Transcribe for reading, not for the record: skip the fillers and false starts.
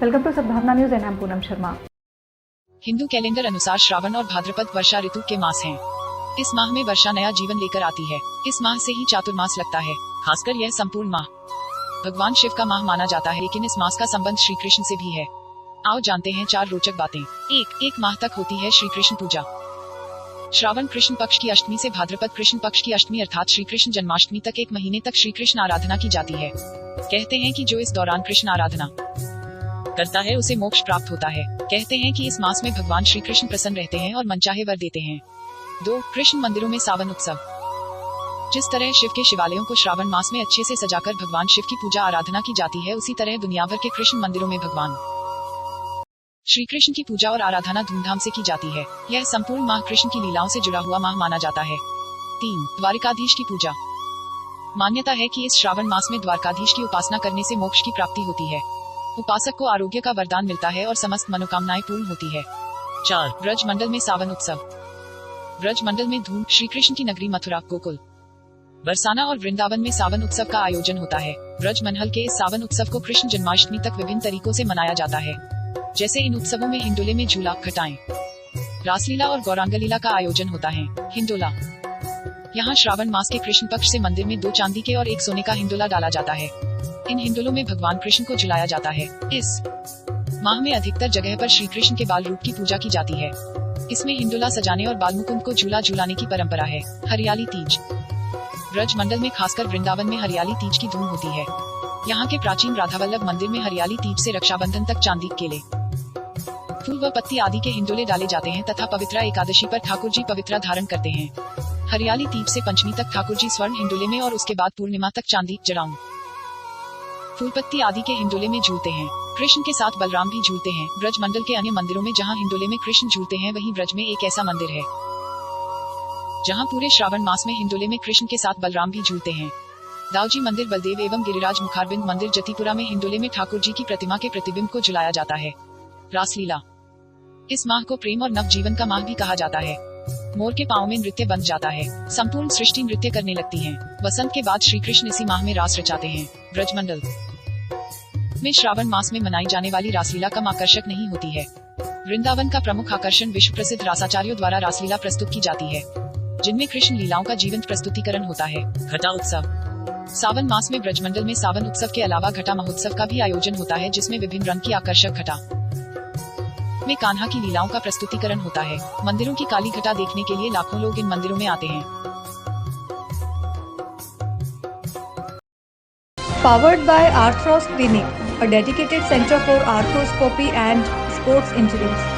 Welcome to सद्भावना news and I am Poonam Sharma. Hindu calendar अनुसार श्रावण और भाद्रपद वर्षा ऋतु के मास हैं। इस माह में वर्षा नया जीवन लेकर आती है। इस माह से ही चातुर्मास लगता है, खासकर यह संपूर्ण माह भगवान शिव का माह माना जाता है, लेकिन इस मास का संबंध श्री कृष्ण से भी है। आओ जानते हैं 4 रोचक बातें। एक माह तक होती है श्री कृष्ण पूजा। श्रावण कृष्ण पक्ष की अष्टमी से भाद्रपद कृष्ण पक्ष की अष्टमी अर्थात श्री कृष्ण जन्माष्टमी तक 1 महीने तक श्री कृष्ण आराधना की जाती है। कहते हैं कि जो इस दौरान कृष्ण आराधना करता है उसे मोक्ष प्राप्त होता है। कहते हैं कि इस मास में भगवान श्री कृष्ण प्रसन्न रहते हैं और मनचाहे वर देते हैं। 2 कृष्ण मंदिरों में सावन उत्सव। जिस तरह शिव के शिवालयों को श्रावण मास में अच्छे से सजाकर भगवान शिव की पूजा आराधना की जाती है, उसी तरह दुनिया भर के कृष्ण मंदिरों में भगवान श्री कृष्ण की पूजा और आराधना धूमधाम से की जाती है। यह संपूर्ण माह कृष्ण की लीलाओं से जुड़ा हुआ माह माना जाता है। 3 द्वारिकाधीश की पूजा। मान्यता है कि इस श्रावण मास में द्वारकाधीश की उपासना करने से मोक्ष की प्राप्ति होती है। उपासक को आरोग्य का वरदान मिलता है और समस्त मनोकामनाएं पूर्ण होती है। 4 ब्रज मंडल में सावन उत्सव। ब्रज मंडल में धूम श्री कृष्ण की नगरी मथुरा, गोकुल, बरसाना और वृंदावन में सावन उत्सव का आयोजन होता है। ब्रज मंडल के इस सावन उत्सव को कृष्ण जन्माष्टमी तक विभिन्न तरीकों से मनाया जाता है। जैसे इन उत्सवों में हिंडोले में झूला, घटाएं, रासलीला और गौरांगलीला का आयोजन होता है। हिंडोला। यहाँ श्रावण मास के कृष्ण पक्ष से मंदिर में 2 चांदी के और 1 सोने का हिंडोला डाला जाता है। इन हिंडोलों में भगवान कृष्ण को झुलाया जाता है। इस माह में अधिकतर जगह पर श्री कृष्ण के बाल रूप की पूजा की जाती है। इसमें हिंडोला सजाने और बालमुकुंद को झूला झूलाने की परंपरा है। हरियाली तीज। ब्रज मंडल में खासकर वृंदावन में हरियाली तीज की धूम होती है। यहाँ के प्राचीन राधावल्लभ मंदिर में हरियाली तीज से रक्षाबंधन तक चांदी, केले, फूल व पत्ती आदि के हिंडोले डाले जाते हैं तथा पवित्रा एकादशी पर ठाकुर जी पवित्रा धारण करते हैं। हरियाली तीज से पंचमी तक ठाकुर जी स्वर्ण हिंडोले में और उसके बाद पूर्णिमा तक चांदी, जड़ाऊं, फूल पत्ती आदि के हिंडोले में झूलते हैं। कृष्ण के साथ बलराम भी झूलते हैं। ब्रज मंडल के अन्य मंदिरों में जहाँ हिंडोले में कृष्ण झूलते हैं, वहीं ब्रज में एक ऐसा मंदिर है जहाँ पूरे श्रावण मास में हिंडोले में कृष्ण के साथ बलराम भी झूलते हैं। दाऊजी मंदिर, बलदेव एवं गिरिराज मुखारबिंद मंदिर जतीपुरा में हिंडोले में ठाकुर जी की प्रतिमा के प्रतिबिंब को झुलाया जाता है। रासलीला। इस माह को प्रेम और नव जीवन का माह भी कहा जाता है। मोर के पाँव में नृत्य बंध जाता है। संपूर्ण सृष्टि नृत्य करने लगती है। वसंत के बाद श्री कृष्ण इसी माह में रास रचाते हैं। ब्रजमंडल में श्रावण मास में मनाई जाने वाली रासलीला कम आकर्षक नहीं होती है। वृंदावन का प्रमुख आकर्षण विश्व प्रसिद्ध रासाचार्यों द्वारा रासलीला प्रस्तुत की जाती है, जिनमें कृष्ण लीलाओं का जीवंत प्रस्तुतिकरण होता है। घटा उत्सव। सावन मास में ब्रजमंडल में सावन उत्सव के अलावा घटा महोत्सव का भी आयोजन होता है, जिसमें विभिन्न रंग की आकर्षक घटा में कान्हा की लीलाओं का प्रस्तुतिकरण होता है। मंदिरों की काली घटा देखने के लिए लाखों लोग इन मंदिरों में आते हैं। Powered by Arthros Clinic, a dedicated center for arthroscopy and sports injuries.